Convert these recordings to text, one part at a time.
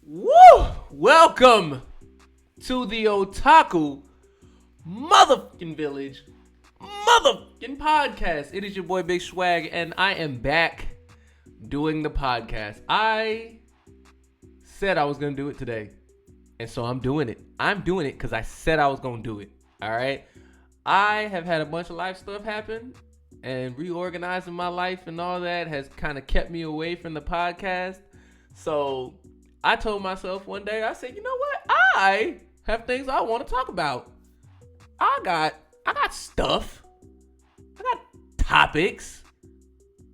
Woo! Welcome to the Otaku motherfucking village motherfucking podcast. It is your boy Big Schwag, and I am back doing the podcast. I said I was gonna do it today, and so I'm doing it. I'm doing it because I said I was gonna do it. All right. I have had a bunch of life stuff happen, and reorganizing my life and all that has kind of kept me away from the podcast. So I told myself one day, I said, you know what? I have things I want to talk about. I got stuff. I got topics.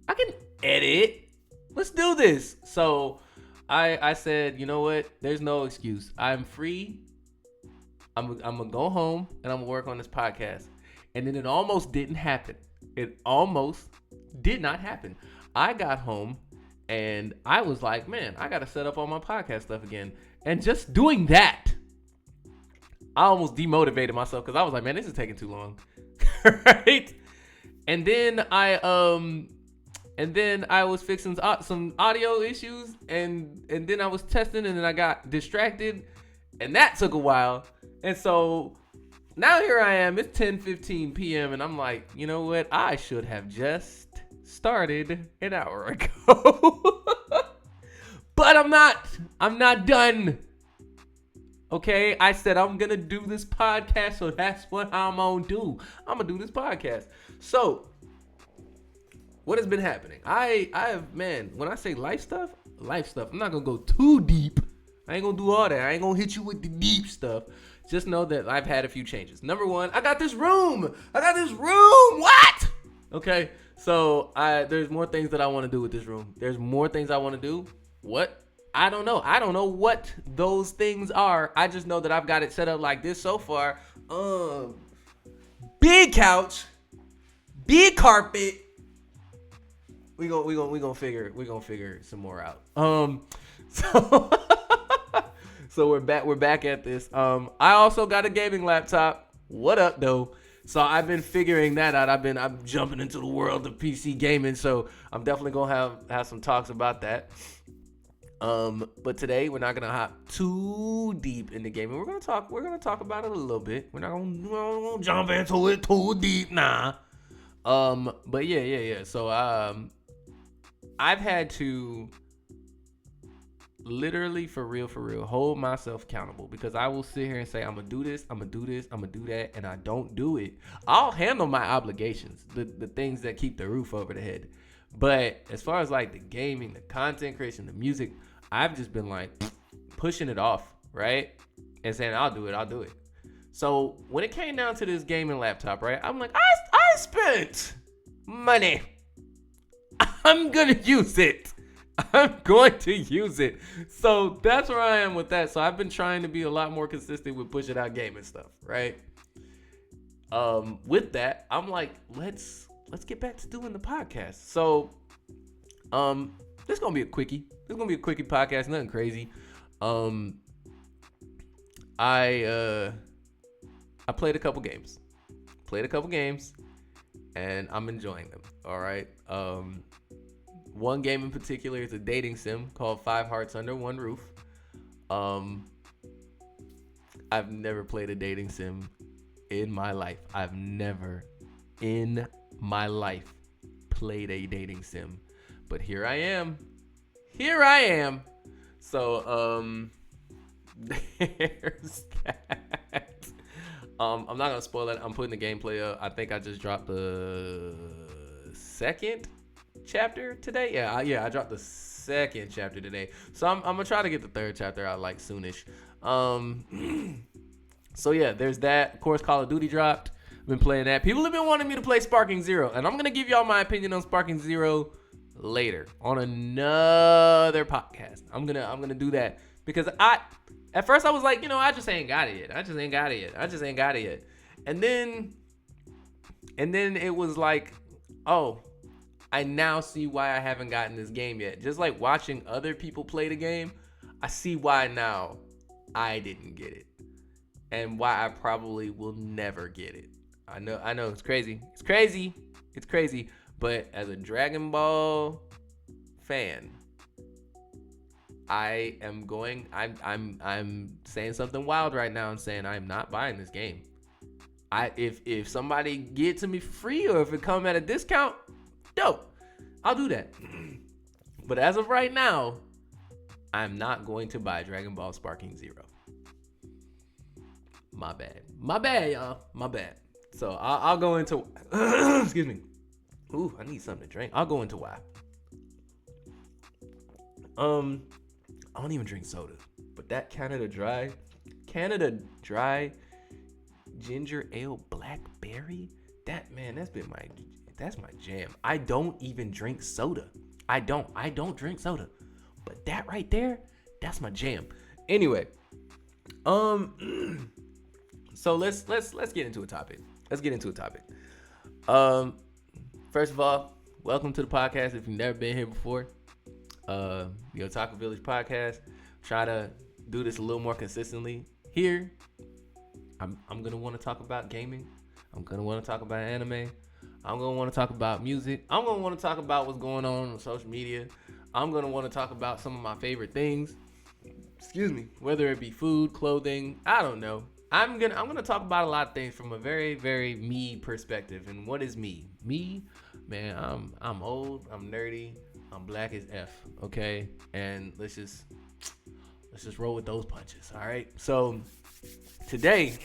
I can edit. Let's do this. So I said, you know what? There's no excuse. I'm free. I'm gonna go home and I'm gonna work on this podcast. And then it almost didn't happen. It almost did not happen. I got home and I was like, man, I gotta set up all my podcast stuff again. And just doing that, I almost demotivated myself because I was like, man, this is taking too long. Right? And then I was fixing some audio issues, and then I was testing, and then I got distracted, and that took a while. And so now here I am. It's 10:15 p.m. and I'm like, you know what? I should have just started an hour ago. But I'm not. I'm not done. Okay, I said I'm gonna do this podcast, so that's what I'm gonna do. I'm gonna do this podcast. So, what has been happening? I have, man, when I say life stuff, I'm not gonna go too deep. I ain't gonna do all that. I ain't gonna hit you with the deep stuff. Just know that I've had a few changes. Number one, I got this room. What? Okay, so there's more things that I want to do with this room. There's more things I want to do. What? I don't know. I don't know what those things are. I just know that I've got it set up like this so far. Big couch, big carpet. We gonna figure some more out. So so we're back at this. I also got a gaming laptop. What up though? So I've been figuring that out. I'm jumping into the world of PC gaming. So I'm definitely gonna have some talks about that. But today we're not gonna hop too deep into gaming. We're gonna talk about it a little bit. We're not gonna jump into it too deep, nah. But yeah. So I've had to literally for real hold myself accountable, because I will sit here and say I'm gonna do this, I'm gonna do that, and I don't do it. I'll handle my obligations, the things that keep the roof over the head. But as far as like the gaming, the content creation, the music, I've just been like pushing it off, right? And saying I'll do it. So when it came down to this gaming laptop, right, I'm like, I spent money. I'm gonna use it. So that's where I am with that. So I've been trying to be a lot more consistent with pushing out gaming stuff, right? With that, I'm like, let's get back to doing the podcast. So this is gonna be a quickie. This is gonna be a quickie podcast, nothing crazy. I played a couple games, and I'm enjoying them. All right. One game in particular is a dating sim called 5 Hearts Under One Roof. I've never played a dating sim in my life. I've never in my life played a dating sim. But here I am. So, there's that. I'm not gonna spoil it. I'm putting the gameplay up. I think I just dropped the second chapter today. Yeah, I dropped the second chapter today. So I'm gonna try to get the third chapter out like soonish. So yeah, there's that. Of course, Call of Duty dropped. I've been playing that. People have been wanting me to play Sparking Zero, and I'm gonna give y'all my opinion on Sparking Zero later on another podcast. I'm gonna do that because at first I was like, I just ain't got it yet. And then it was like, oh, I now see why I haven't gotten this game yet. Just like watching other people play the game, I see why now I didn't get it, and why I probably will never get it. I know it's crazy. But as a Dragon Ball fan, I'm saying something wild right now and saying I'm not buying this game. If somebody get it to me for free or if it come at a discount, dope, I'll do that. But as of right now, I'm not going to buy Dragon Ball Sparking Zero. My bad, y'all. My bad. So I'll go into excuse me. Ooh, I need something to drink. I'll go into why. I don't even drink soda, but that Canada Dry ginger ale blackberry, that's my jam. I don't even drink soda. I don't drink soda, but that right there, that's my jam. Anyway, so let's get into a topic. First of all, welcome to the podcast. If you've never been here before, the Otaku Village podcast. Try to do this a little more consistently. Here, I'm gonna want to talk about gaming. I'm gonna want to talk about anime. I'm gonna want to talk about music. I'm gonna want to talk about what's going on social media. I'm gonna want to talk about some of my favorite things. Excuse me, whether it be food, clothing, I don't know. I'm gonna talk about a lot of things from a very, very me perspective. And what is me? Me, man, I'm old, I'm nerdy, I'm black as F, okay? And let's just roll with those punches, all right? So today,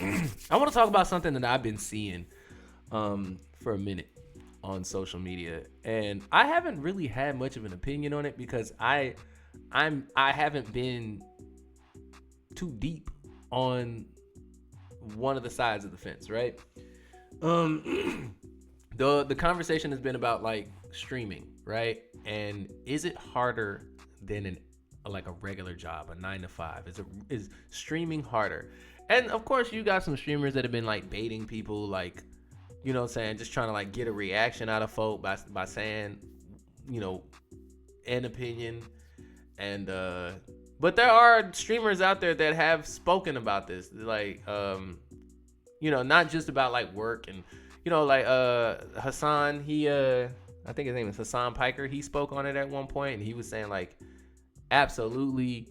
I want to talk about something that I've been seeing for a minute on social media, and I haven't really had much of an opinion on it because I haven't been too deep on one of the sides of the fence, right? The conversation has been about like streaming, right? And is it harder than a regular job, a 9 to 5? Is streaming harder? And of course, you got some streamers that have been like baiting people, like, you know what I'm saying, just trying to like get a reaction out of folk by saying, you know, an opinion. And but there are streamers out there that have spoken about this, like you know, not just about like work and, you know, like Hassan, I think his name is Hassan Piker. He spoke on it at one point, and he was saying like, absolutely,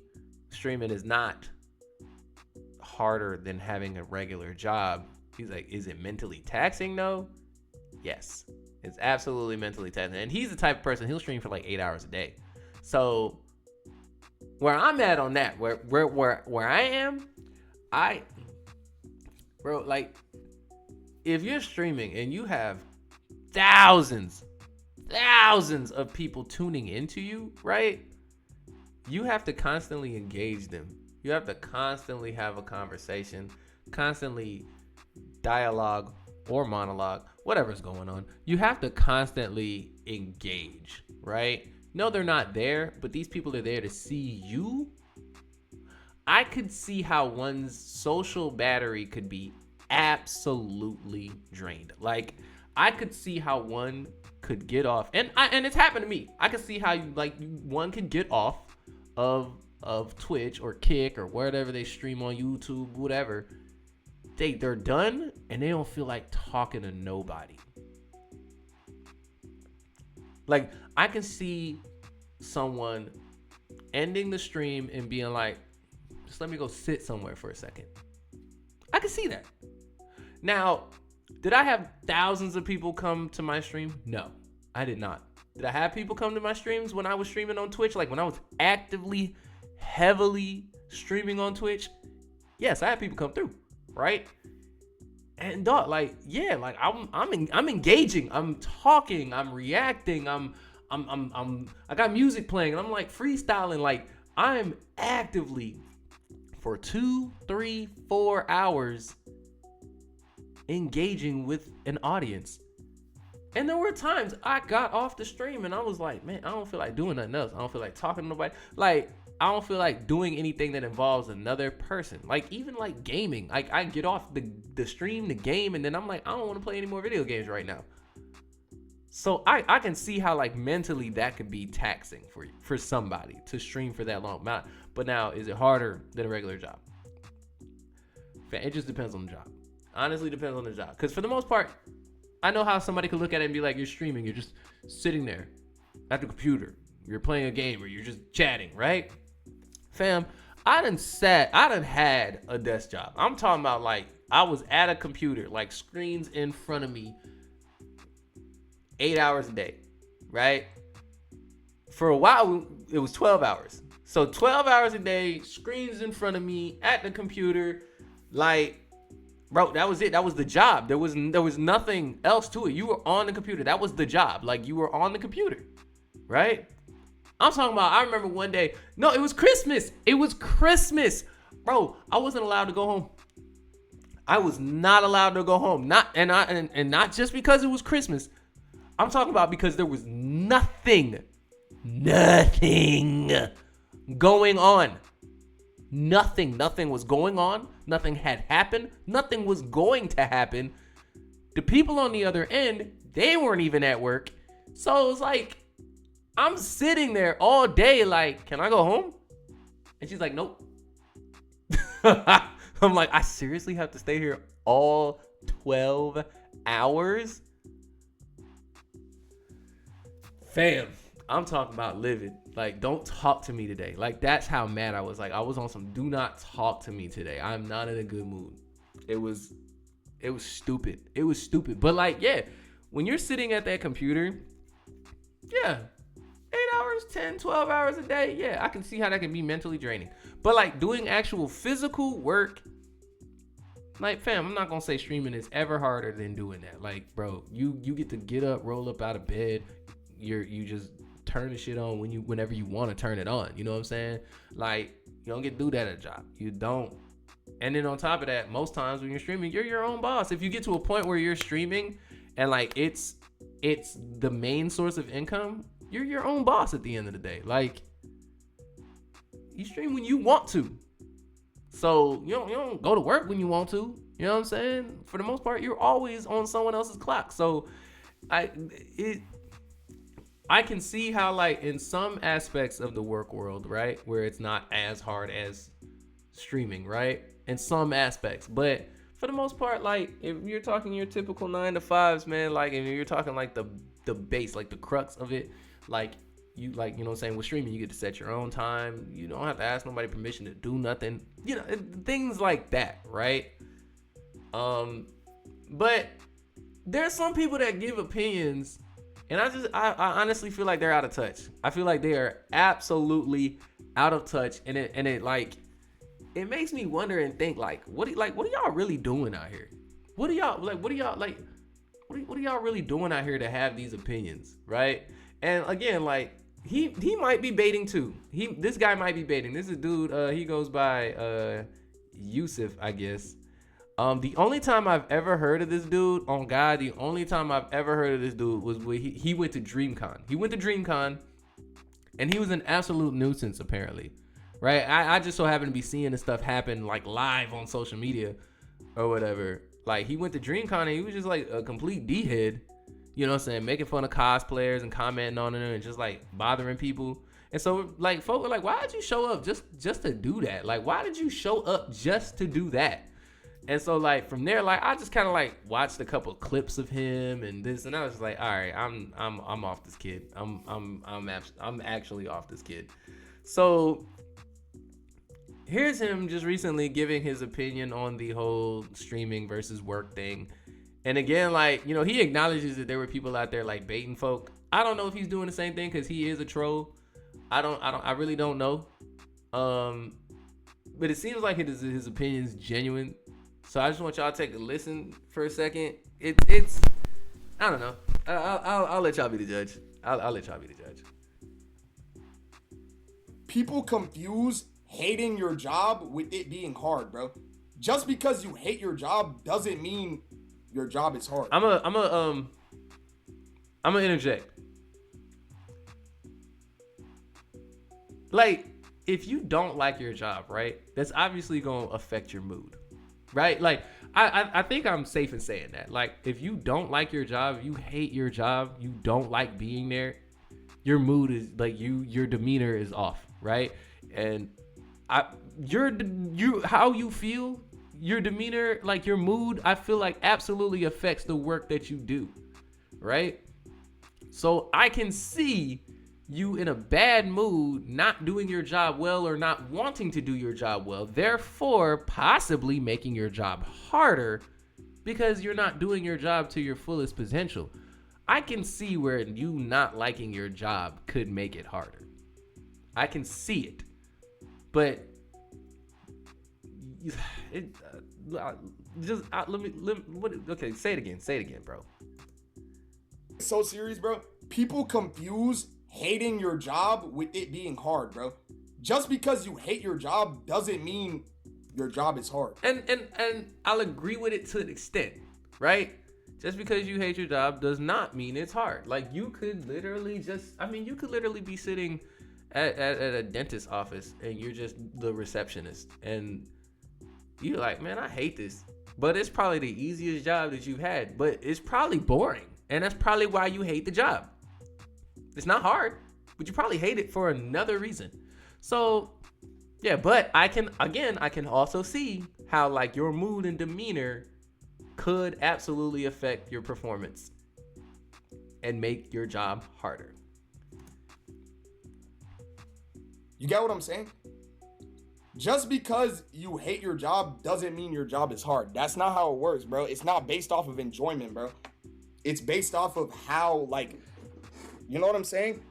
streaming is not harder than having a regular job. He's like, is it mentally taxing? No. Yes, it's absolutely mentally taxing. And he's the type of person, he'll stream for like 8 hours a day. So where I'm at on that, where I am, bro, like, if you're streaming and you have thousands of people tuning into you, right? You have to constantly engage them. You have to constantly have a conversation, constantly dialogue or monologue, whatever's going on. You have to constantly engage, right? No, they're not there, but these people are there to see you. I could see how one's social battery could be absolutely drained. Like, I could see how one could get off, and it's happened to me. I could see how one could get off of Twitch or Kick or whatever they stream on YouTube, whatever. They're done and they don't feel like talking to nobody. Like, I can see someone ending the stream and being like, just let me go sit somewhere for a second. I can see that. Now, did I have thousands of people come to my stream? No, I did not. Did I have people come to my streams when I was streaming on Twitch? Like when I was actively, heavily streaming on Twitch? Yes, I had people come through, right? And dog, like, yeah, like I'm engaging, I'm talking, I'm reacting, I got music playing, and I'm like freestyling, like I'm actively for 2, 3, 4 hours engaging with an audience. And there were times I got off the stream and I was like, man, I don't feel like doing nothing else. I don't feel like talking to nobody. Like, I don't feel like doing anything that involves another person. Like, even like gaming. Like, I get off the stream, the game, and then I'm like, I don't want to play any more video games right now. So I can see how like mentally that could be taxing for somebody to stream for that long. But now, is it harder than a regular job? It just depends on the job. Honestly, depends on the job. Because for the most part, I know how somebody could look at it and be like, you're streaming, you're just sitting there at the computer, you're playing a game, or you're just chatting, right? Fam, I done had a desk job. I'm talking about like I was at a computer, like screens in front of me 8 hours a day, right? For a while, it was 12 hours. So 12 hours a day, screens in front of me at the computer, like, bro, that was it. That was the job. There was nothing else to it. You were on the computer. That was the job. Like, you were on the computer, right? I'm talking about, I remember one day, no, it was Christmas. It was Christmas. Bro, I wasn't allowed to go home. I was not allowed to go home. And not just because it was Christmas. I'm talking about because there was nothing going on. Nothing was going on. Nothing had happened. Nothing was going to happen. The people on the other end, they weren't even at work. So it was like, I'm sitting there all day like, can I go home? And she's like, nope. I'm like, I seriously have to stay here all 12 hours? Fam, I'm talking about living. Like, don't talk to me today. Like, that's how mad I was. Like, I was on some do not talk to me today. I'm not in a good mood. It was stupid. It was stupid. But like, yeah, when you're sitting at that computer, yeah, 8 hours, 10, 12 hours a day. Yeah, I can see how that can be mentally draining. But like doing actual physical work, like, fam, I'm not going to say streaming is ever harder than doing that. Like, bro, you get to get up, roll up out of bed. You just turn the shit on whenever you want to turn it on. You know what I'm saying? Like, you don't get to do that at a job. You don't. And then on top of that, most times when you're streaming, you're your own boss. If you get to a point where you're streaming and like it's the main source of income, you're your own boss at the end of the day. Like, you stream when you want to. So you don't go to work when you want to. You know what I'm saying? For the most part, you're always on someone else's clock. So I can see how, like, in some aspects of the work world, right, where it's not as hard as streaming, right? In some aspects, but for the most part, like, if you're talking your typical 9-to-5s, man, like, if you're talking like the base, like the crux of it, like, you, like, you know what I'm saying, with streaming, you get to set your own time. You don't have to ask nobody permission to do nothing, you know, things like that, right? But there's some people that give opinions, and I honestly feel like they're out of touch. I feel like they are absolutely out of touch, and it like, it makes me wonder and think, like, what are y'all really doing out here? What are y'all really doing out here to have these opinions, right? And again, like, he might be baiting too. This guy might be baiting. This is a dude, he goes by Yusuf, I guess. The only time I've ever heard of this dude, on God, the only time I've ever heard of this dude was when he went to DreamCon. He went to DreamCon, and he was an absolute nuisance, apparently, right? I just so happened to be seeing this stuff happen, like, live on social media or whatever. Like, he went to DreamCon, and he was just, like, a complete D-head, you know what I'm saying, making fun of cosplayers and commenting on them and just, like, bothering people. And so, like, folk were like, why did you show up just to do that? Like, why did you show up just to do that? And so, like, from there, like, I just kind of, like, watched a couple of clips of him and this, and I was just like, all right, I'm off this kid. I'm actually off this kid. So here's him just recently giving his opinion on the whole streaming versus work thing. And again, like, you know, he acknowledges that there were people out there, like, baiting folk. I don't know if he's doing the same thing because he is a troll. I really don't know. But it seems like his opinion's genuine. So I just want y'all to take a listen for a second. It's I don't know. I'll let y'all be the judge. I'll let y'all be the judge. People confuse hating your job with it being hard, bro. Just because you hate your job doesn't mean your job is hard. I'm gonna interject. Like, if you don't like your job, right, that's obviously gonna affect your mood. Right? Like, I think I'm safe in saying that. Like, if you don't like your job, you hate your job, you don't like being there, your mood is, like, your demeanor is off, right? And how you feel, your demeanor, like, your mood, I feel like absolutely affects the work that you do, right? So I can see you in a bad mood, not doing your job well or not wanting to do your job well, therefore possibly making your job harder because you're not doing your job to your fullest potential. I can see where you not liking your job could make it harder. I can see it. But okay, say it again, bro. It's so serious, bro. People confuse hating your job with it being hard, bro. Just because you hate your job doesn't mean your job is hard. And I'll agree with it to an extent, right? Just because you hate your job does not mean it's hard. Like you could literally be sitting at a dentist's office and you're just the receptionist and you're like, man, I hate this. But it's probably the easiest job that you've had, but it's probably boring. And that's probably why you hate the job. It's not hard, but you probably hate it for another reason. So yeah, but I can also see how like your mood and demeanor could absolutely affect your performance and make your job harder. You get what I'm saying? Just because you hate your job doesn't mean your job is hard. That's not how it works, bro. It's not based off of enjoyment, bro. It's based off of how, like, you know what I'm saying?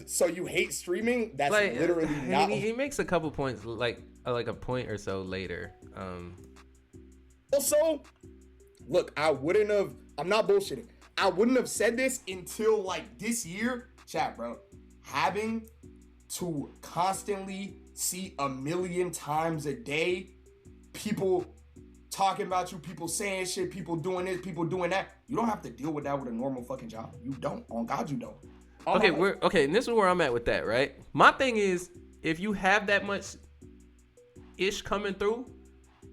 So you hate streaming? That's like, literally not. He makes a couple points, like a point or so later. Also, look, I'm not bullshitting. I wouldn't have said this until like this year. Chat, bro. Having to constantly see a million times a day people talking about you, people saying shit, people doing this, people doing that. You don't have to deal with that with a normal fucking job. You don't. On God, you don't. Okay, and this is where I'm at with that, right? My thing is, if you have that much ish coming through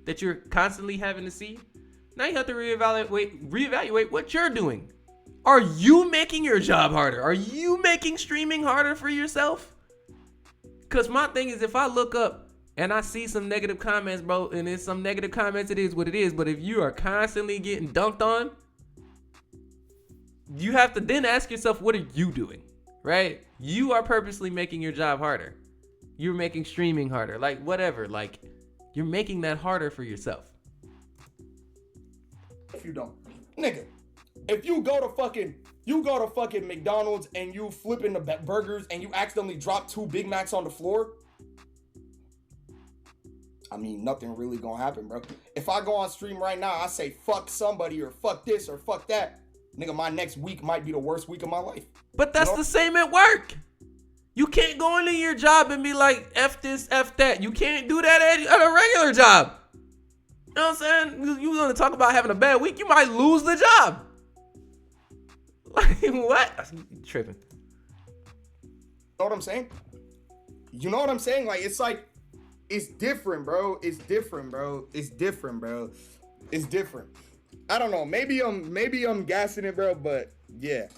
that you're constantly having to see, now you have to reevaluate what you're doing. Are you making your job harder? Are you making streaming harder for yourself? Because my thing is, if I look up and I see some negative comments, bro, and it's some negative comments, it is what it is. But if you are constantly getting dunked on, you have to then ask yourself, what are you doing, right? You are purposely making your job harder. You're making streaming harder, like whatever. Like you're making that harder for yourself. If you don't, nigga, if you go to fucking McDonald's and you flipping the burgers and you accidentally drop 2 Big Macs on the floor, I mean, nothing really gonna happen, bro. If I go on stream right now, I say fuck somebody or fuck this or fuck that, nigga, my next week might be the worst week of my life. But that's the same at work. You can't go into your job and be like, F this, F that. You can't do that at a regular job. You know what I'm saying? You want to talk about having a bad week, you might lose the job. Like, what? I'm tripping. You know what I'm saying? You know what I'm saying? Like, it's like, it's different, bro. It's different, bro. It's different, bro. It's different. I don't know. Maybe I'm gassing it, bro. But yeah,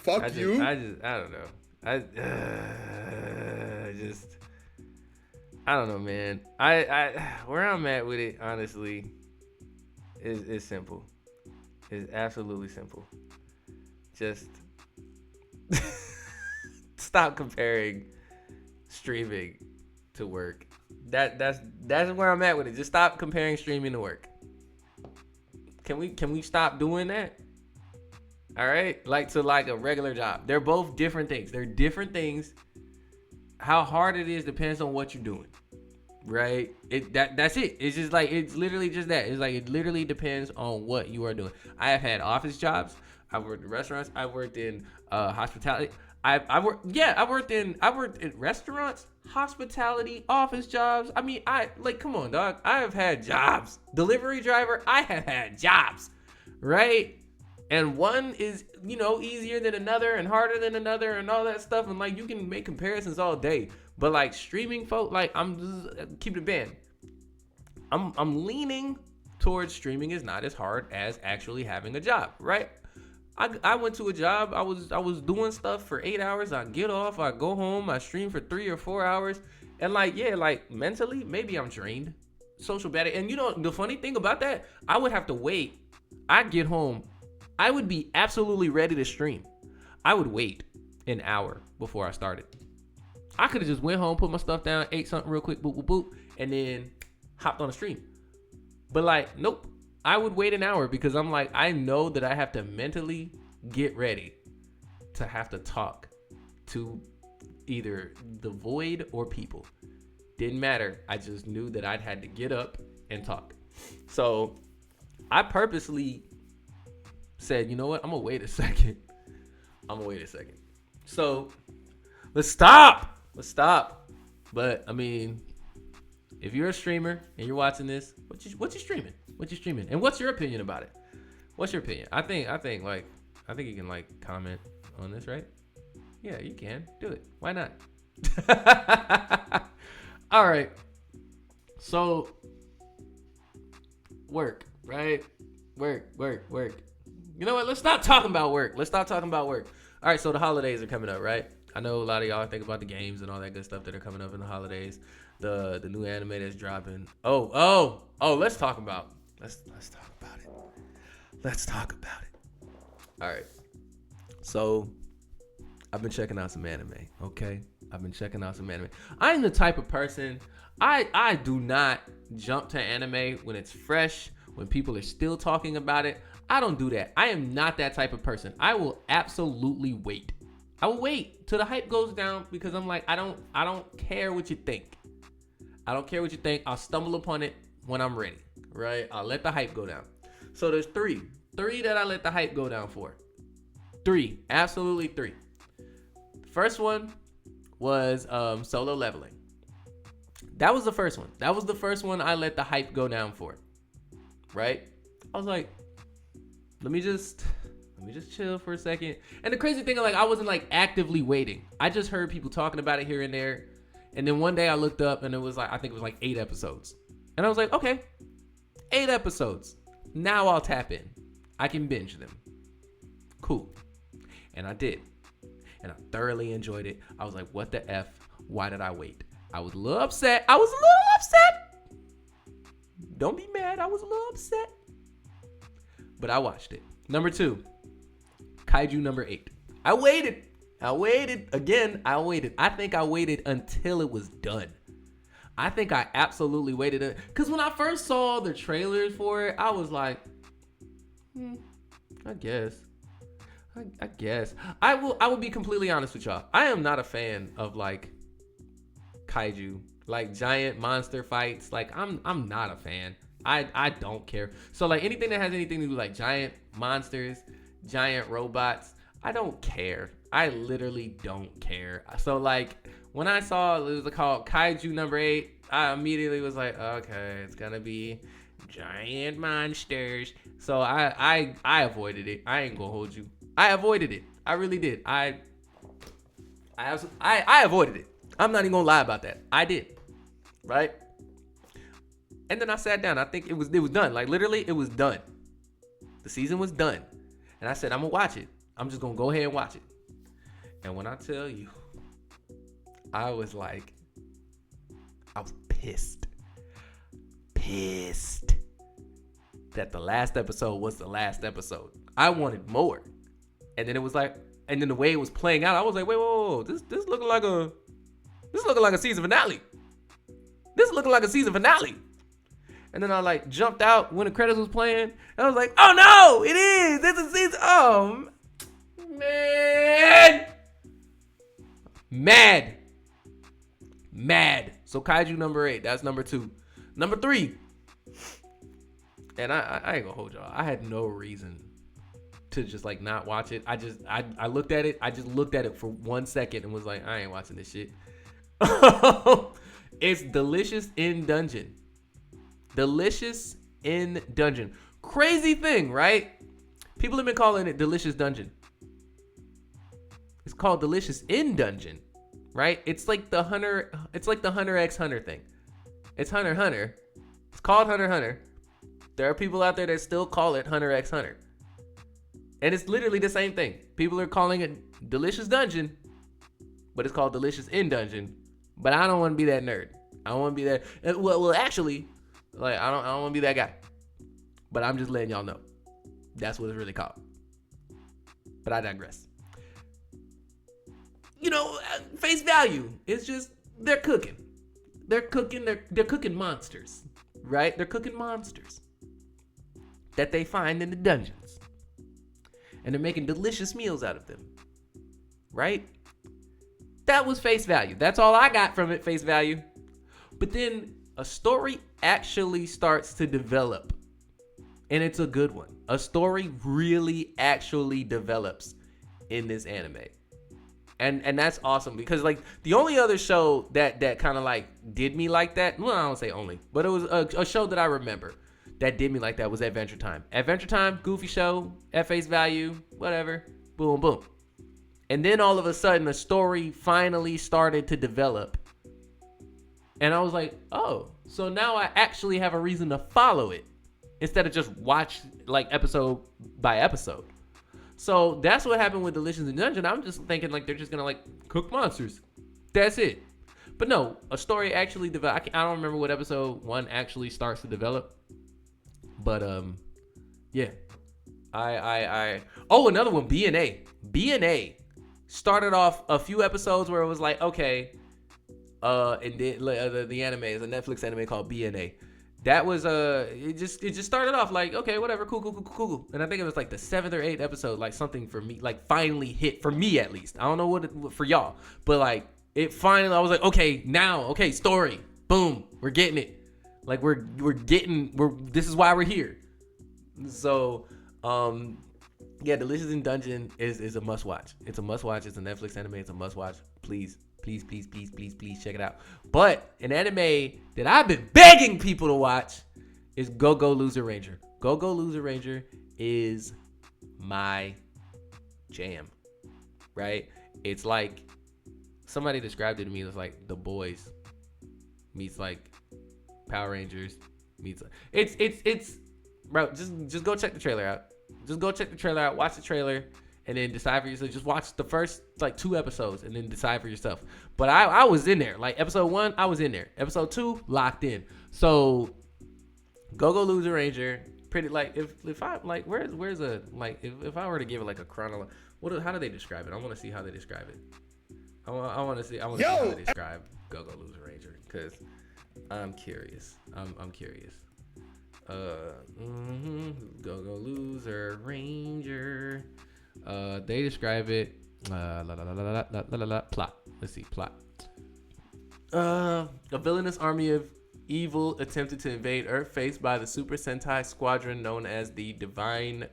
I don't know. I don't know, man. I where I'm at with it, honestly, is simple. It's absolutely simple. Just stop comparing streaming to work. That's where I'm at with it. Just stop comparing streaming to work. Can we stop doing that? All right, like a regular job. They're both different things. They're different things. How hard it is depends on what you're doing, right? That's it. It's just like, it's literally just that. It's like, it literally depends on what you are doing. I have had office jobs. I worked in restaurants. I worked in hospitality. I worked in restaurants, hospitality, office jobs. I mean, come on, dog. I have had jobs. Delivery driver, I have had jobs, right? And one is, easier than another and harder than another and all that stuff. And like, you can make comparisons all day. But like streaming, folk, like, I'm just keep it banned. I'm leaning towards streaming is not as hard as actually having a job, right? I went to a job. I was doing stuff for 8 hours. I get off. I go home. I stream for 3 or 4 hours. And like mentally, maybe I'm drained. Social battery. And the funny thing about that, I would have to wait. I'd get home. I would be absolutely ready to stream. I would wait. an hour before I started. I could have just went home, put my stuff down, ate something real quick, boop, boop, boop, and then hopped on the stream. But like, nope. I would wait an hour because I'm like, I know that I have to mentally get ready to have to talk to either the void or people. Didn't matter. I just knew that I'd had to get up and talk. So I purposely said, you know what? I'm going to wait a second. So let's stop. But I mean, if you're a streamer and you're watching this, what you streaming? And what's your opinion about it? What's your opinion? I think you can like comment on this, right? Yeah, you can. Do it. Why not? All right. So work, right? Work. You know what? Let's stop talking about work. All right, so the holidays are coming up, right? I know a lot of y'all think about the games and all that good stuff that are coming up in the holidays. The new anime that's dropping. Oh, let's talk about it. All right. So I've been checking out some anime, okay? I'm the type of person, I do not jump to anime when it's fresh, when people are still talking about it. I don't do that. I am not that type of person. I will absolutely wait. I will wait till the hype goes down because I'm like, I don't care what you think. I'll stumble upon it when I'm ready, right? I'll let the hype go down. So there's three that I let the hype go down for. Absolutely three. First one was Solo Leveling. That was the first one I let the hype go down for, right? I was like, let me just chill for a second. And the crazy thing, like, I wasn't like actively waiting. I just heard people talking about it here and there. And then one day I looked up and it was like, I think it was like 8 episodes. And I was like, okay, 8 episodes. Now I'll tap in. I can binge them. Cool. And I did. And I thoroughly enjoyed it. I was like, what the F? Why did I wait? I was a little upset. Don't be mad. I was a little upset. But I watched it. Number 2, Kaiju number 8. I waited. Again, I waited. I think I waited until it was done. I think I absolutely waited. Because when I first saw the trailers for it, I was like, I guess. I will be completely honest with y'all. I am not a fan of like kaiju, like giant monster fights. Like I'm not a fan. I don't care. So like anything that has anything to do like giant monsters, giant robots, I don't care. I literally don't care. So like when I saw it was called Kaiju number 8, I immediately was like, okay, it's gonna be giant monsters. So I avoided it. I ain't gonna hold you. I avoided it. I really did. I avoided it. I'm not even gonna lie about that. I did. Right? And then I sat down. I think it was done. Like literally, it was done. The season was done. And I said, I'm gonna watch it. I'm just gonna go ahead and watch it. And when I tell you, I was pissed that the last episode was the last episode. I wanted more. And then it was like, and then the way it was playing out, I was like, whoa, this looking like a season finale. And then I like jumped out when the credits was playing. And I was like, oh no, it is. This is season. Oh man. Mad. So Kaiju number 8. That's number 2. Number 3. And I ain't gonna hold y'all. I had no reason to just like not watch it. I looked at it. I just looked at it for 1 second and was like, I ain't watching this shit. It's Delicious in Dungeon. Crazy thing, right? People have been calling it Delicious Dungeon. It's called Delicious in Dungeon, right? It's like the Hunter x Hunter thing. It's Hunter x Hunter. It's called Hunter x Hunter. There are people out there that still call it Hunter x Hunter. And it's literally the same thing. People are calling it Delicious Dungeon, but it's called Delicious in Dungeon. But I don't want to be that nerd. I don't want to be that. Well, actually, like I don't want to be that guy. But I'm just letting y'all know. That's what it's really called. But I digress. face value. It's just they're cooking. They're cooking monsters, right? They're cooking monsters that they find in the dungeons. And they're making delicious meals out of them, right? That was face value. That's all I got from it, face value. But then a story actually starts to develop. And it's a good one. A story really actually develops in this anime. And that's awesome because like the only other show that kind of like did me like that, well, I don't say only, but it was a show that I remember that did me like that was Adventure Time. Adventure Time, goofy show, at face value, whatever, boom, boom. And then all of a sudden, a story finally started to develop. And I was like, oh, so now I actually have a reason to follow it instead of just watch like episode by episode. So that's what happened with Delicious in Dungeon. I'm just thinking like they're just going to like cook monsters. That's it. But no, a story actually developed. I don't remember what episode 1 actually starts to develop. But yeah. Oh, another one, B&A. B&A started off a few episodes where it was like, okay, and then the anime is a Netflix anime called B&A. That was it just started off like, okay, whatever, cool. And I think it was like the 7th or 8th episode, like something for me, like finally hit for me at least. I don't know what for y'all, but like it finally, I was like, okay, now, okay, story, boom, we're getting it. Like this is why we're here. So, yeah, Delicious in Dungeon is a must watch. It's a must watch. It's a Netflix anime. It's a must watch. Please check it out. But an anime that I've been begging people to watch is Go Loser Ranger. Go Loser Ranger is my jam, right? It's like somebody described it to me. It's like The Boys meets like Power Rangers meets. It's bro. Just go check the trailer out. Just go check the trailer out. Watch the trailer. And then decide for yourself. Just watch the first like 2 episodes and then decide for yourself. But I was in there. Like episode 1, I was in there. Episode 2, locked in. So Go Loser Ranger. Pretty like if I like where's a like if I were to give it like a chronology, how do they describe it? I want to see how they describe it. I want to see how they describe Go Loser Ranger because I'm curious. I'm curious. Go Loser Ranger. They describe it. Plot. Let's see. Plot. A villainous army of evil attempted to invade Earth, faced by the Super Sentai Squadron known as the Dragon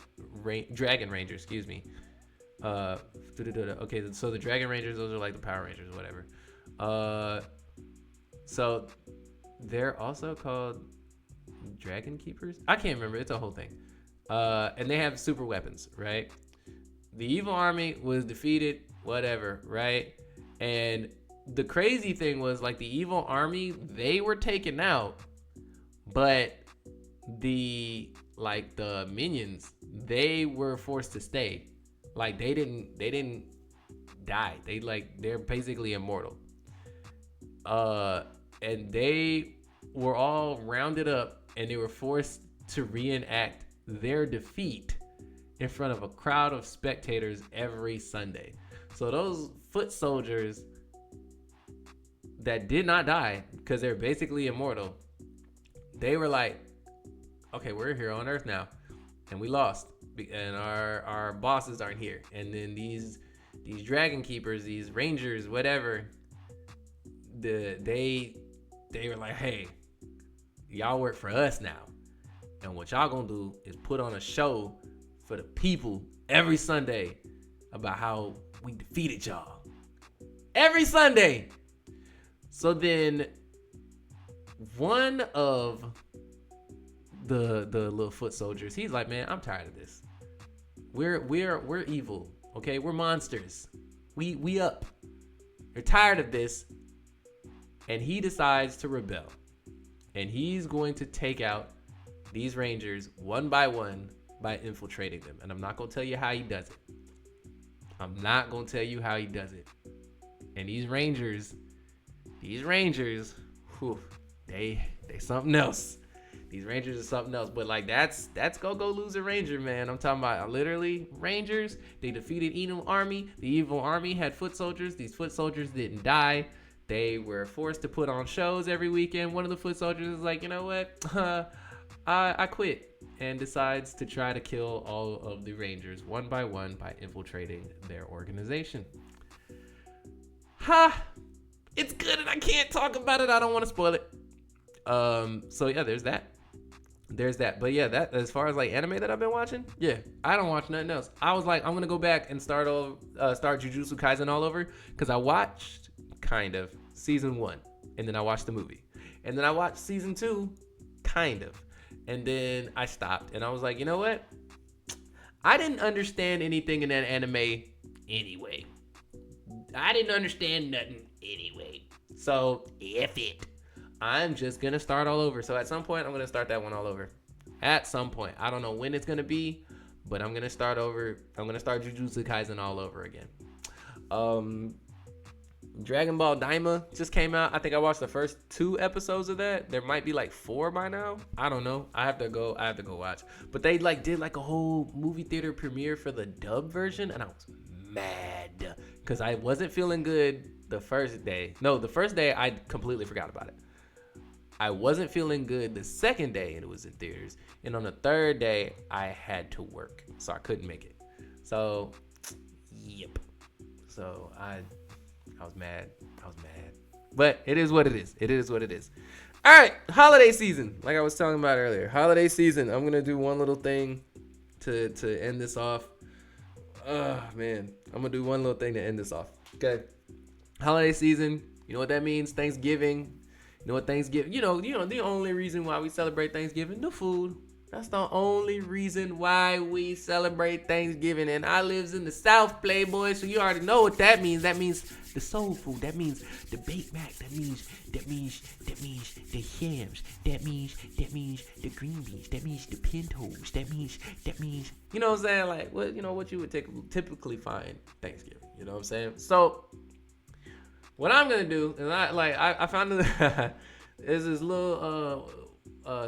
Rangers. Excuse me. Okay, so the Dragon Rangers, those are like the Power Rangers or whatever. So they're also called Dragon Keepers. I can't remember. It's a whole thing. And they have super weapons, right? The evil army was defeated, whatever, right? And the crazy thing was like the evil army, they were taken out, but the minions, they were forced to stay. Like they didn't die. They're basically immortal. And they were all rounded up and they were forced to reenact their defeat in front of a crowd of spectators every Sunday. So those foot soldiers that did not die because they're basically immortal, they were like, okay, we're here on Earth now and we lost and our bosses aren't here. And then these dragon keepers, these rangers, whatever, they were like, hey, y'all work for us now. And what y'all gonna do is put on a show for the people every Sunday about how we defeated y'all. Every Sunday. So then one of the little foot soldiers, he's like, man, I'm tired of this. We're evil, okay? We're monsters. We up. We're tired of this. And he decides to rebel. And he's going to take out these rangers one by one by infiltrating them. And I'm not going to tell you how he does it. And these rangers, whew, they something else. These Rangers are something else. But like that's go loser Ranger, man. I'm talking about literally Rangers. They defeated evil army. The evil army had foot soldiers. These foot soldiers didn't die. They were forced to put on shows every weekend. One of the foot soldiers is like, you know what? I quit, and decides to try to kill all of the Rangers one by infiltrating their organization. It's good and I can't talk about it. I don't want to spoil it. So yeah, there's that. But yeah, that as far as like anime that I've been watching, yeah, I don't watch nothing else. I was like, I'm gonna go back and start Jujutsu Kaisen all over, because I watched kind of season 1, and then I watched the movie, and then I watched season 2, kind of, and then I stopped, and I was like, you know what? I didn't understand anything in that anime anyway. I didn't understand nothing anyway. So F it. I'm just gonna start all over. So at some point, I'm gonna start that one all over. At some point, I don't know when it's gonna be, but I'm gonna start over. I'm gonna start Jujutsu Kaisen all over again. Dragon Ball Daima just came out. I think I watched the first 2 episodes of that. There might be like 4 by now. I don't know. I have to go watch. But they like did like a whole movie theater premiere for the dub version, and I was mad because I wasn't feeling good the first day. No, the first day I completely forgot about it. I wasn't feeling good the second day, and it was in theaters. And on the third day, I had to work, so I couldn't make it. So, yep. So I was mad. But it is what it is. All right, holiday season. Like I was talking about earlier, holiday season. I'm gonna do one little thing to end this off. Oh man, I'm gonna do one little thing to end this off. Okay, holiday season. You know what that means? Thanksgiving. You know what Thanksgiving, you know, the only reason why we celebrate Thanksgiving, the food. That's the only reason why we celebrate Thanksgiving. And I lives in the South, Playboy, so you already know what that means. That means the soul food. That means the baked mac. That means the yams. That means the green beans. That means the pintos. That means, you know what I'm saying? Like, what you would typically find Thanksgiving. You know what I'm saying? So, what I'm gonna do is I found there's this little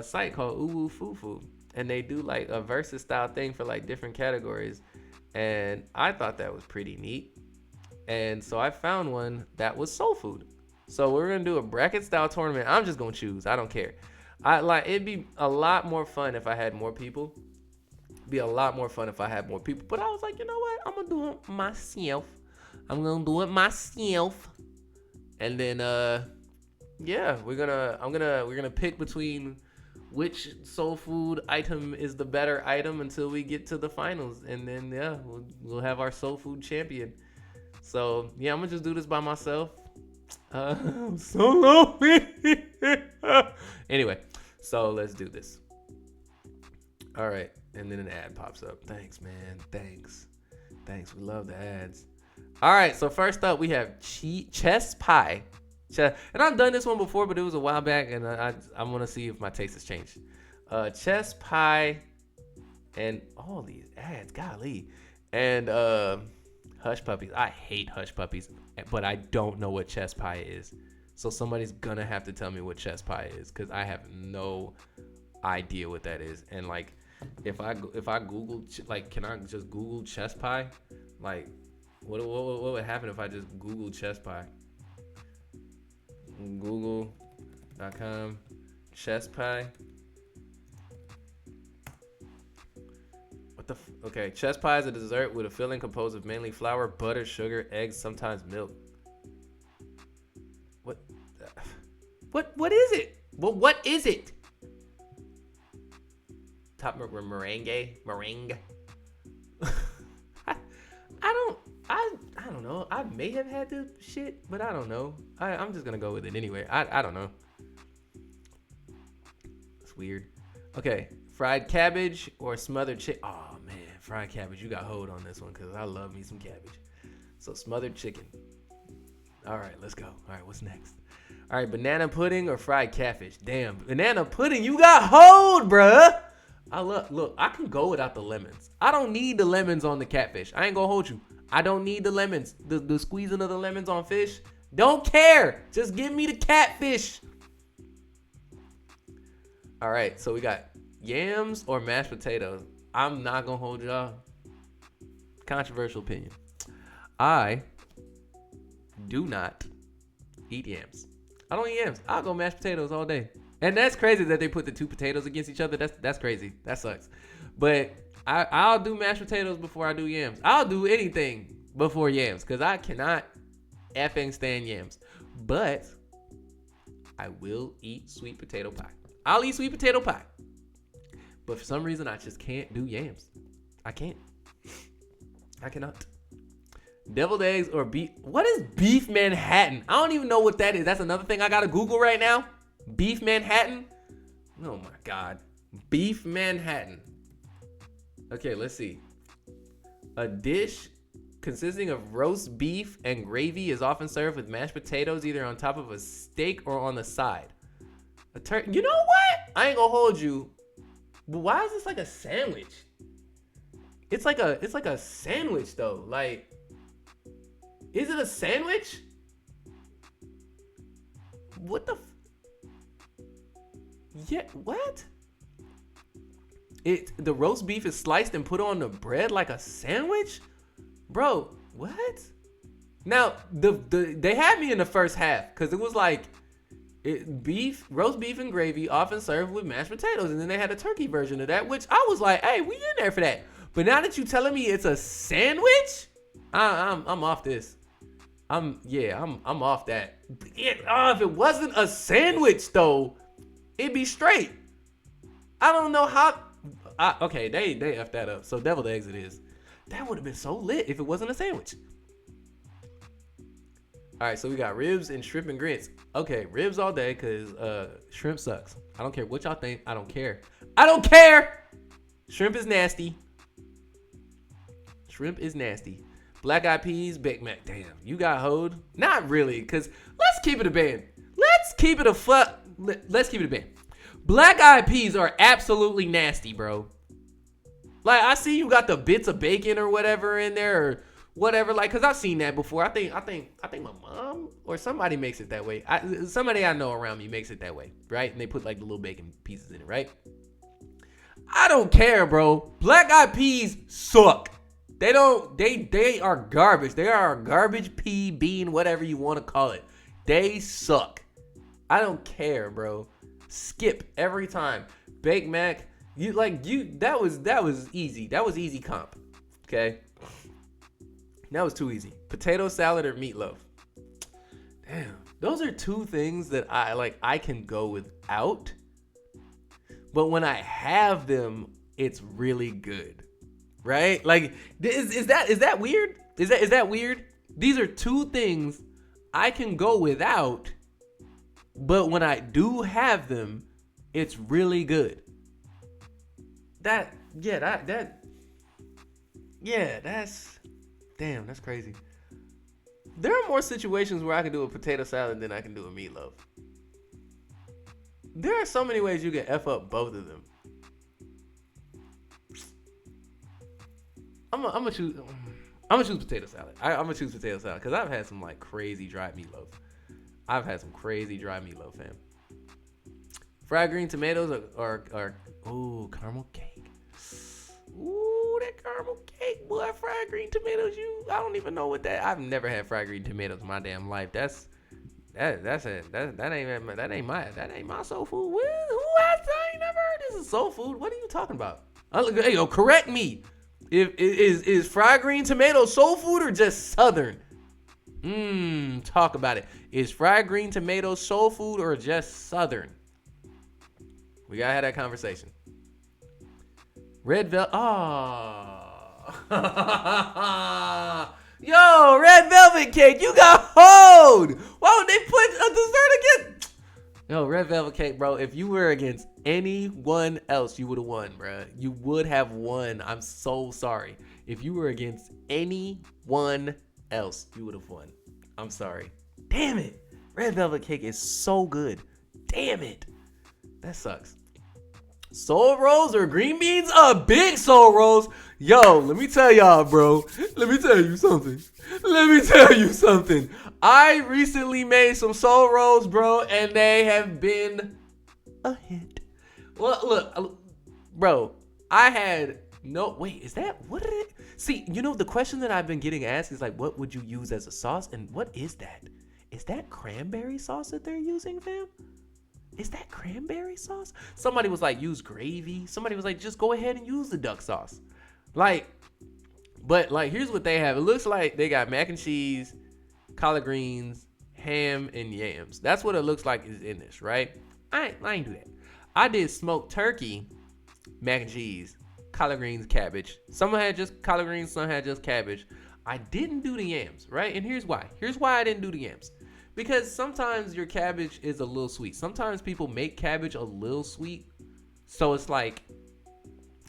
site called Uwu Fufu, and they do like a versus style thing for like different categories, and I thought that was pretty neat, and so I found one that was soul food. So we're gonna do a bracket style tournament. I'm just gonna choose. I don't care. It'd be a lot more fun if I had more people. But I was like, you know what? I'm gonna do it myself. And then yeah, we're gonna pick between which soul food item is the better item until we get to the finals, and then yeah, we'll have our soul food champion. So yeah, I'm gonna just do this by myself. I'm so lonely. Anyway, so let's do this. All right, and then an ad pops up. Thanks, man. Thanks. We love the ads. All right, so first up we have chess pie. And I've done this one before, but it was a while back, and I want to see if my taste has changed. Chess pie, and all these ads, golly, and hush puppies. I hate hush puppies, but I don't know what chess pie is. So somebody's gonna have to tell me what chess pie is, because I have no idea what that is. And like, if I Google, like, can I just Google chess pie? Like, what would happen if I just Google chess pie? Google.com chess pie. What the? Okay, chess pie is a dessert with a filling composed of mainly flour, butter, sugar, eggs, sometimes milk. What is it? Well, what is it? Top meringue. I don't know. I may have had this shit, but I don't know. I'm just gonna go with it anyway. I don't know. It's weird. Okay, fried cabbage or smothered chicken. Oh man, fried cabbage. You got hold on this one because I love me some cabbage. So smothered chicken. All right, let's go. All right, what's next? All right, banana pudding or fried catfish. Damn, banana pudding. You got hold, bruh. Look, I can go without the lemons. I don't need the lemons on the catfish. I ain't gonna hold you. I don't need the lemons. The squeezing of the lemons on fish. Don't care. Just give me the catfish. All right, so we got yams or mashed potatoes. I'm not gonna hold y'all. Controversial opinion. I do not eat yams. I don't eat yams. I'll go mashed potatoes all day. And that's crazy that they put the two potatoes against each other. That's crazy. That sucks. But I'll do mashed potatoes before I do yams. I'll do anything before yams because I cannot effing stand yams. But I will eat sweet potato pie. I'll eat sweet potato pie. But for some reason, I just can't do yams. I can't. I cannot. Deviled eggs or beef. What is beef Manhattan? I don't even know what that is. That's another thing I gotta Google right now. Beef Manhattan? Oh my God. Beef Manhattan. Okay, let's see. A dish consisting of roast beef and gravy is often served with mashed potatoes either on top of a steak or on the side. You know what? I ain't gonna hold you. But why is this like a sandwich? It's like a sandwich though. Like, is it a sandwich? What the? Yeah, what? The roast beef is sliced and put on the bread like a sandwich? Bro, what? Now, they had me in the first half because it was like roast beef and gravy often served with mashed potatoes, and then they had a turkey version of that, which I was like, hey, we in there for that. But now that you telling me it's a sandwich, I'm off this. I'm off that. If it wasn't a sandwich though, it'd be straight. I don't know how. Okay, they effed that up. So deviled eggs it is. That would have been so lit if it wasn't a sandwich. All right, so we got ribs and shrimp and grits. Okay, ribs all day because shrimp sucks. I don't care what y'all think. I don't care. I don't care. Shrimp is nasty. Shrimp is nasty. Black eyed peas, Big Mac. Damn, you got hoed? Not really, because let's keep it a band. Let's keep it a band. Black eyed peas are absolutely nasty, bro. Like, I see you got the bits of bacon or whatever in there or whatever, like, because I've seen that before. I think my mom or somebody makes it that way. Somebody I know around me makes it that way, right? And they put like the little bacon pieces in it, right? I don't care, bro. Black eyed peas suck. They are garbage. They are a garbage pea bean, whatever you want to call it. They suck. I don't care, bro. Skip every time. Baked Mac, that was easy. That was easy comp. Okay? That was too easy. Potato salad or meatloaf. Damn. Those are two things that I can go without. But when I have them, it's really good. Right? Like, is that weird? Is that weird? These are two things I can go without, but when I do have them, it's really good. That's crazy. There are more situations where I can do a potato salad than I can do a meatloaf. There are so many ways you can F up both of them. I'm gonna choose potato salad. I'm gonna choose potato salad because I've had some like crazy dry meatloaf. Fam. Fried green tomatoes or caramel cake. Ooh, that caramel cake, boy. Fried green tomatoes. I don't even know what that. I've never had fried green tomatoes in my damn life. That ain't my soul food. Who has? I ain't never heard this is soul food. What are you talking about? Hey, correct me. Is fried green tomato soul food or just Southern? Talk about it. Is fried green tomato soul food or just Southern? We gotta have that conversation. Red velvet. Yo, red velvet cake. You got hoed. Why would they put a dessert against? Yo, red velvet cake, bro. If you were against anyone else, you would have won, bro. You would have won. I'm so sorry. If you were against anyone else, you would have won. I'm sorry. Damn it. Red velvet cake is so good. Damn it. That sucks. Soul rolls or green beans? Big soul rolls. Yo, let me tell y'all, bro. Let me tell you something. I recently made some soul rolls, bro, and they have been a hit. Well, look, bro, I had no. Wait, is that what did it? See, the question that I've been getting asked is like, what would you use as a sauce, and what is that? Is that cranberry sauce that they're using, fam? Is that cranberry sauce? Somebody was like, use gravy. Somebody was like, just go ahead and use the duck sauce. But here's what they have. It looks like they got mac and cheese, collard greens, ham, and yams. That's what it looks like is in this, right? I ain't do that. I did smoked turkey, mac and cheese, collard greens, cabbage. Some had just collard greens, some had just cabbage. I didn't do the yams, right? And here's why. Here's why I didn't do the yams. Because sometimes your cabbage is a little sweet. Sometimes people make cabbage a little sweet. So it's like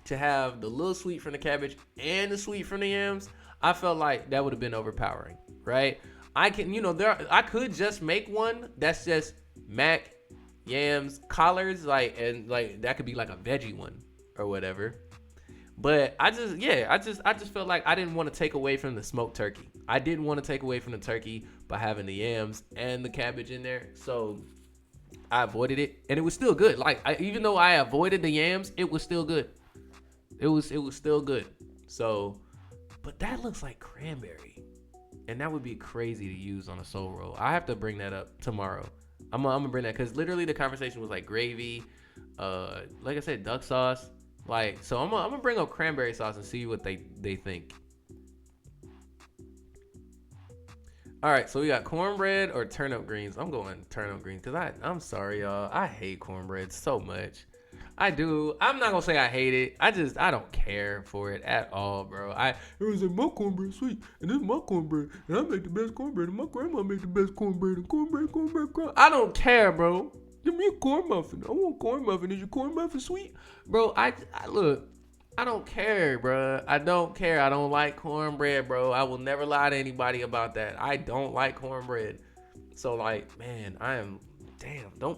to have the little sweet from the cabbage and the sweet from the yams, I felt like that would have been overpowering, right? I could just make one that's just mac, yams, collards, and that could be like a veggie one or whatever. But I just felt like I didn't want to take away from the smoked turkey. I didn't want to take away from the turkey by having the yams and the cabbage in there. So I avoided it, and it was still good. Even though I avoided the yams, it was still good. It was still good. So, but that looks like cranberry, and that would be crazy to use on a soul roll. I have to bring that up tomorrow. I'm gonna bring that because literally the conversation was like gravy, like I said, duck sauce. So I'm gonna bring up cranberry sauce and see what they think. All right, so we got cornbread or turnip greens. I'm going turnip greens because I'm sorry, y'all. I hate cornbread so much. I do. I'm not gonna say I hate it. I don't care for it at all, bro. It was like my cornbread sweet, and this is my cornbread, and I make the best cornbread, and my grandma made the best cornbread, and cornbread. I don't care, bro. Give me a corn muffin. I want a corn muffin. Is your corn muffin sweet, bro? I look. I don't care, bro. I don't care. I don't like cornbread, bro. I will never lie to anybody about that. I don't like cornbread. So man,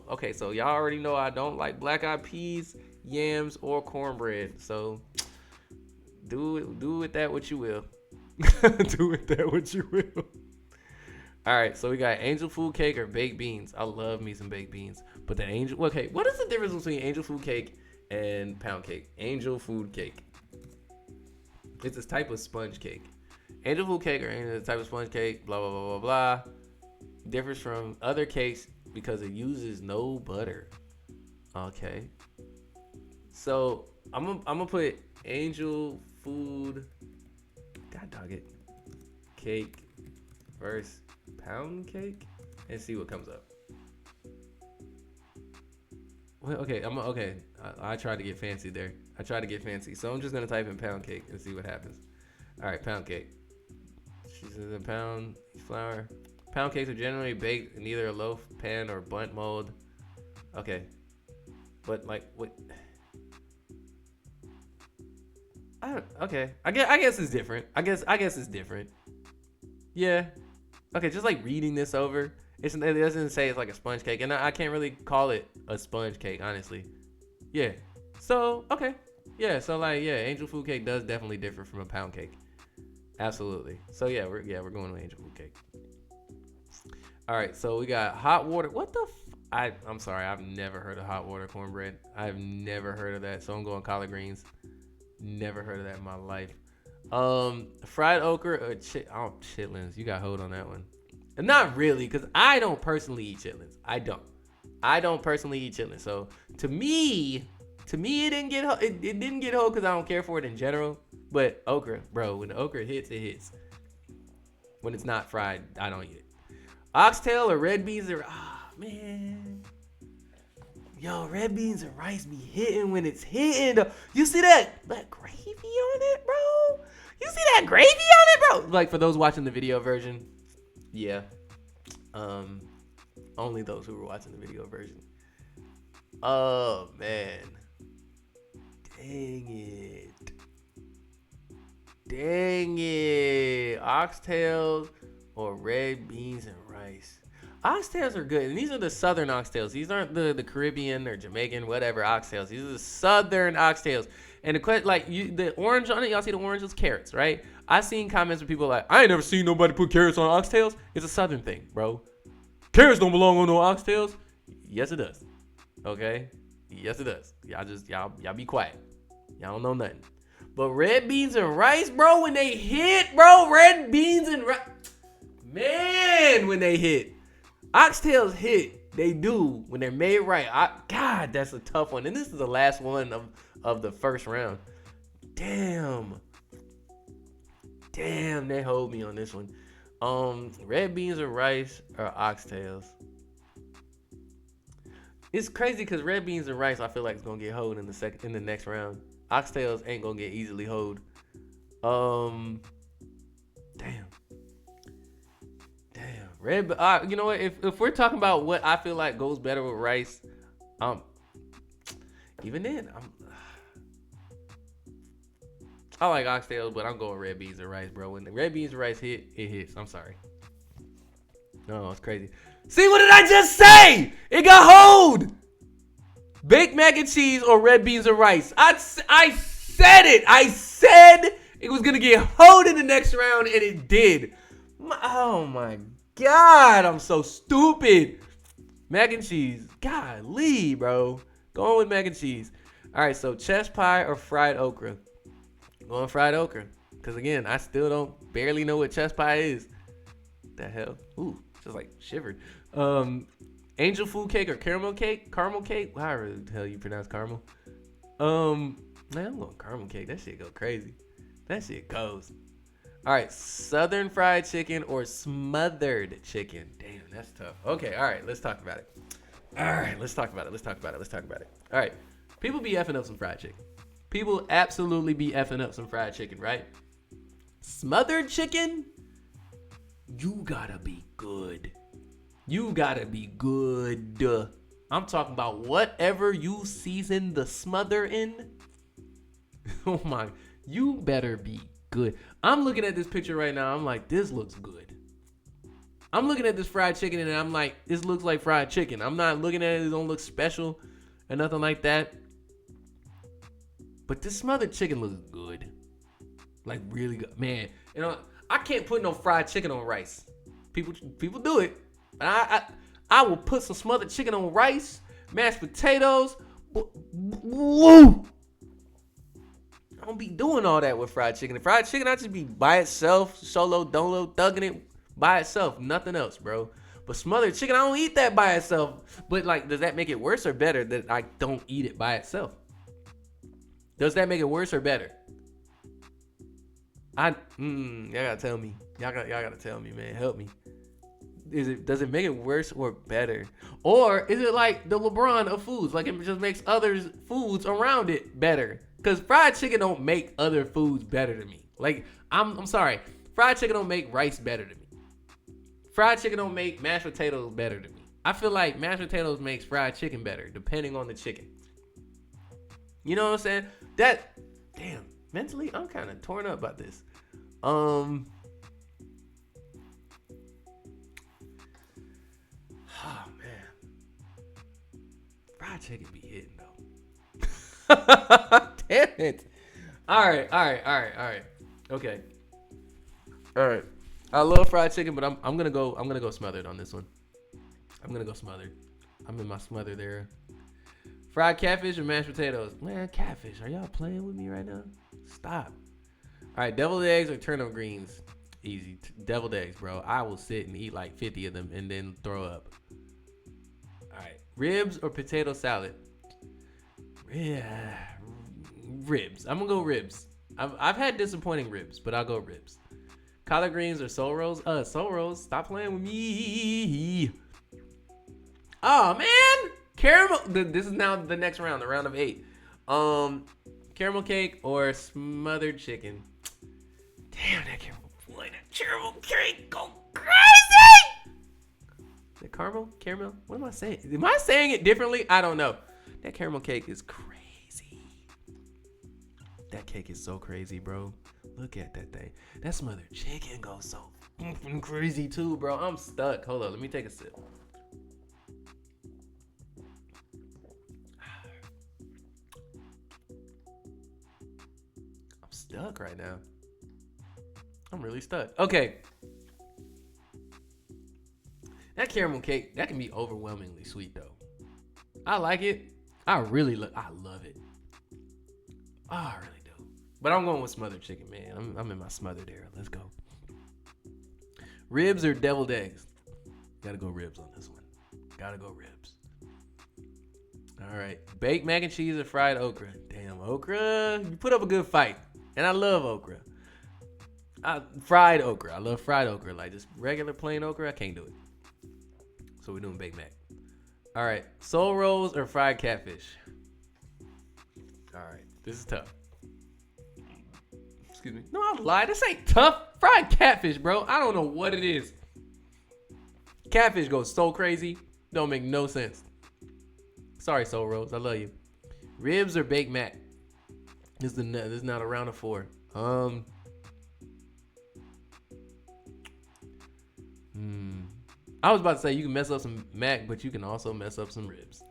okay, so y'all already know I don't like black eyed peas, yams, or cornbread. So do with that what you will. Do with that what you will. All right, so we got angel food cake or baked beans. I love me some baked beans. But okay, what is the difference between angel food cake and pound cake? Angel food cake. It's this type of sponge cake. Angel food cake or any type of sponge cake, blah, blah, blah, blah, blah. Differs from other cakes because it uses no butter. Okay. So I'm gonna put angel food, god dog it, cake versus pound cake and see what comes up. Well, okay, I tried to get fancy there. So I'm just gonna type in pound cake and see what happens. All right, pound cake. She says a pound flour. Pound cakes are generally baked in either a loaf, pan, or bundt mold. Okay, but what? I guess it's different. I guess it's different. Yeah. Okay, just reading this over, it doesn't say it's like a sponge cake, and I can't really call it a sponge cake, honestly. Yeah. So okay. Yeah. So angel food cake does definitely differ from a pound cake. Absolutely. So we're going with angel food cake. All right. So we got hot water. What the? I'm sorry. I've never heard of hot water cornbread. I've never heard of that. So I'm going collard greens. Never heard of that in my life. Fried okra or chitlins. You got hold on that one. And not really, because I don't personally eat chitlins. I don't personally eat chitlins. So to me, it didn't get hold because I don't care for it in general. But okra, bro, when the okra hits, it hits. When it's not fried, I don't eat it. Oxtail or red beans are man. Yo, red beans and rice be hitting when it's hitting. You see that gravy on it, bro? You see that gravy on it, bro? For those watching the video version, yeah. Only those who were watching the video version. Oh, man. Dang it. Oxtails or red beans and rice. Oxtails are good, and these are the southern oxtails. These aren't the Caribbean or Jamaican, whatever oxtails. These are the southern oxtails. And the orange on it, y'all see the orange is carrots, right? I seen comments where people I ain't never seen nobody put carrots on oxtails. It's a southern thing, bro. Carrots don't belong on no oxtails. Yes, it does. Okay? Yes, it does. Y'all be quiet. Y'all don't know nothing. But red beans and rice, bro, when they hit, bro, red beans and rice, man, when they hit. Oxtails hit. They do when they're made right. God, that's a tough one. And this is the last one of the first round. Damn, they hold me on this one. Red beans or rice or oxtails. It's crazy because red beans and rice, I feel like it's gonna get hold in the next round. Oxtails ain't gonna get easily hold. Damn. Red. You know what? If we're talking about what I feel like goes better with rice, even then, I like oxtails, but I'm going red beans and rice, bro. When the red beans and rice hit, it hits. I'm sorry. No, it's crazy. See, what did I just say? It got hold. Baked mac and cheese or red beans and rice. I said it. I said it was going to get hold in the next round, and it did. Oh, my God. I'm so stupid. Mac and cheese. Golly, bro. Going with mac and cheese. All right, so chest pie or fried okra? Going fried okra. Because, again, I still don't barely know what chest pie is. What the hell? Ooh, just like shivered. Angel food cake or caramel cake? Caramel cake? However the hell you pronounce caramel. Man, I'm going caramel cake. That shit go crazy. That shit goes. All right, southern fried chicken or smothered chicken? Damn, that's tough. Okay, all right, let's talk about it. All right, let's talk about it. All right, people be effing up some fried chicken. People absolutely be effing up some fried chicken, right? Smothered chicken? You gotta be good. You gotta be good. I'm talking about whatever you season the smother in. Oh my, you better be good. I'm looking at this picture right now. I'm like, this looks good. I'm looking at this fried chicken and I'm like, this looks like fried chicken. I'm not looking at it. It don't look special or nothing like that. But this smothered chicken looks good. Like really good. Man, you know, I can't put no fried chicken on rice. People do it. But I will put some smothered chicken on rice, mashed potatoes. Woo! I don't be doing all that with fried chicken. Fried chicken, I just be by itself, solo, dolo, thugging it by itself. Nothing else, bro. But smothered chicken, I don't eat that by itself. But like, does that make it worse or better that I don't eat it by itself? Does that make it worse or better? Y'all gotta tell me. Y'all gotta tell me, man. Help me. Does it make it worse or better? Or is it like the LeBron of foods? Like it just makes other foods around it better? Because fried chicken don't make other foods better to me. Like, I'm sorry. Fried chicken don't make rice better to me. Fried chicken don't make mashed potatoes better to me. I feel like mashed potatoes makes fried chicken better, depending on the chicken. You know what I'm saying? Damn, mentally, I'm kind of torn up about this. Oh, man. Fried chicken be hitting, though. Damn it. All right. Okay. All right. I love fried chicken, but I'm gonna go smothered on this one. I'm gonna go smothered. I'm in my smothered era. Fried catfish or mashed potatoes? Man, catfish. Are y'all playing with me right now? Stop. All right, deviled eggs or turnip greens? Easy. Deviled eggs, bro. I will sit and eat like 50 of them and then throw up. All right, ribs or potato salad? Yeah, ribs. I'm gonna go ribs. I've had disappointing ribs, but I'll go ribs. Collard greens or soul rolls? Soul rolls. Stop playing with me. Oh man. Caramel. This is now the next round, the round of 8. Caramel cake or smothered chicken? Damn, that caramel cake go crazy. The caramel. What am I saying? Am I saying it differently? I don't know. That caramel cake is crazy. That cake is so crazy, bro. Look at that thing. That smothered chicken goes so crazy too, bro. I'm stuck. Hold on, let me take a sip. Stuck right now. I'm really stuck. Okay. That caramel cake, that can be overwhelmingly sweet though. I like it. I love it. Oh, I really do. But I'm going with smothered chicken, man. I'm in my smothered era. Let's go. Ribs or deviled eggs? Gotta go ribs on this one. Gotta go ribs. All right. Baked mac and cheese or fried okra? Damn, okra. You put up a good fight. And I love okra. Fried okra. I love fried okra. Like just regular plain okra, I can't do it. So we're doing baked mac. All right. Soul rolls or fried catfish? All right. This is tough. Excuse me. No, I lied. This ain't tough. Fried catfish, bro. I don't know what it is. Catfish goes so crazy. Don't make no sense. Sorry, Soul Rolls. I love you. Ribs or baked mac? This is not a round of 4. I was about to say you can mess up some mac, but you can also mess up some ribs.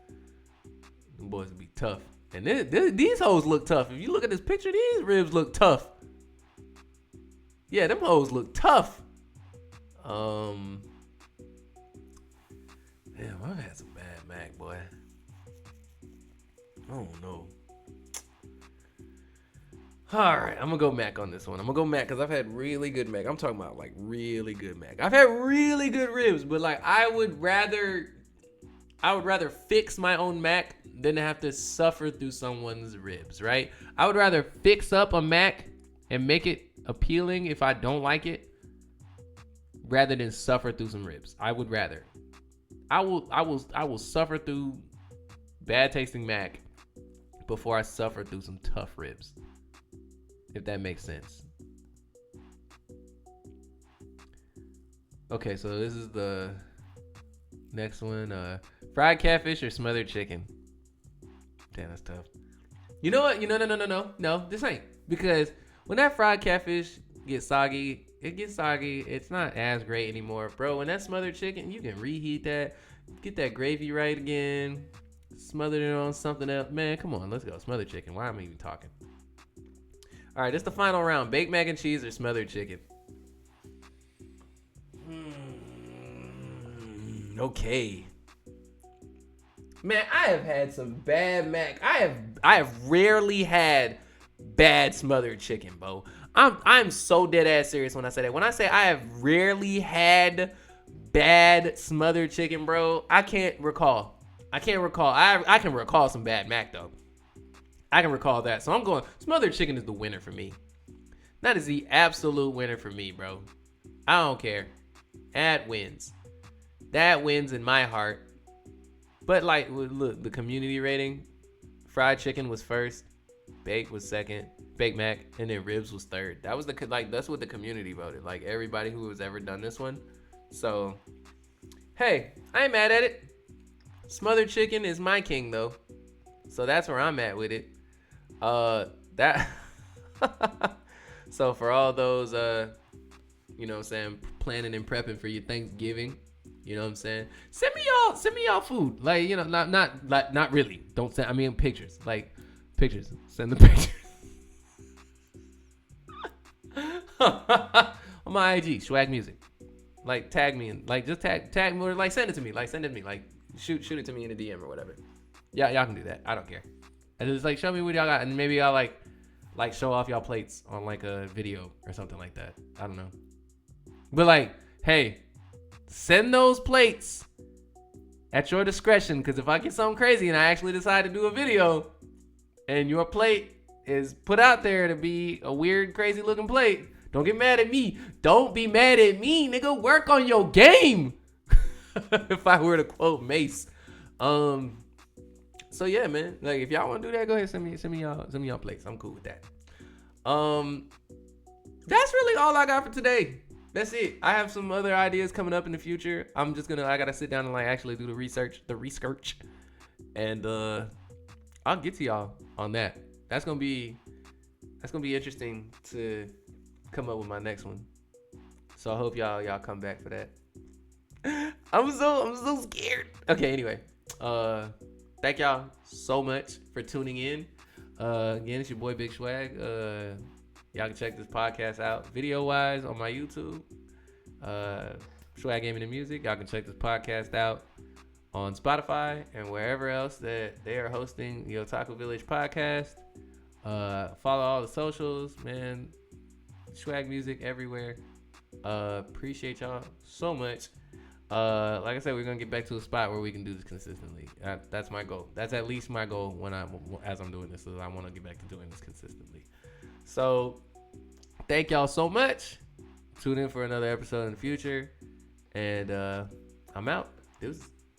Them boys would be tough. And these hoes look tough. If you look at this picture, these ribs look tough. Yeah, them hoes look tough. Damn, I've had some bad mac, boy. I don't know. All right, I'm gonna go mac on this one. I'm gonna go mac because I've had really good mac. I'm talking about like really good mac. I've had really good ribs, but like I would rather fix my own mac than to have to suffer through someone's ribs, right? I would rather fix up a mac and make it appealing if I don't like it, rather than suffer through some ribs. I would rather. I will suffer through bad tasting mac before I suffer through some tough ribs. If that makes sense. Okay, so this is the next one. Fried catfish or smothered chicken? Damn, that's tough. You know what? No, this ain't. Because when that fried catfish gets soggy, it's not as great anymore. Bro, when that smothered chicken, you can reheat that, get that gravy right again, smother it on something else. Man, come on, let's go. Smothered chicken. Why am I even talking? All right, this is the final round. Baked mac and cheese or smothered chicken? Okay. Man, I have had some bad mac. I have rarely had bad smothered chicken, bro. I'm so dead ass serious when I say that. When I say I have rarely had bad smothered chicken, bro, I can't recall. I can recall some bad mac though. I can recall that. So I'm going smothered chicken is the winner for me. That is the absolute winner for me, bro. I don't care. That wins. That wins in my heart. But like, look, the community rating, fried chicken was first, baked was second, baked mac, and then ribs was third. That was that's what the community voted. Like everybody who has ever done this one. So, hey, I ain't mad at it. Smothered chicken is my king though. So that's where I'm at with it. So for all those you know what I'm saying, planning and prepping for your Thanksgiving, you know what I'm saying, send me y'all food. Like, you know, not really. Don't send, I mean pictures. Like pictures. Send the pictures. On my IG, Schwag Music. Like tag me and like just tag me or like send it to me. Like send it to me. Like shoot it to me in a DM or whatever. Yeah, y'all can do that. I don't care. And just like show me what y'all got, and maybe y'all like show off y'all plates on like a video or something like that. I don't know. But like, hey, send those plates at your discretion, because if I get something crazy and I actually decide to do a video and your plate is put out there to be a weird, crazy looking plate, don't get mad at me. Don't be mad at me, nigga. Work on your game. If I were to quote Mace. So yeah, man. Like if y'all want to do that, go ahead, send me y'all plates. I'm cool with that. That's really all I got for today. That's it. I have some other ideas coming up in the future. I gotta sit down and like actually do the research, and I'll get to y'all on that. That's gonna be interesting to come up with my next one. So I hope y'all come back for that. I'm so scared. Okay, anyway. Thank y'all so much for tuning in. Again, it's your boy Big Schwag. Y'all can check this podcast out video-wise on my YouTube. Schwag Gaming and Music. Y'all can check this podcast out on Spotify and wherever else that they are hosting the Otaku Village podcast. Follow all the socials, man. Schwag music everywhere. Appreciate y'all so much. Like I said, we're gonna get back to a spot where we can do this consistently. That's my goal. That's at least my goal as I'm doing this. So I want to get back to doing this consistently. So thank y'all so much. Tune in for another episode in the future, and I'm out. Deuces.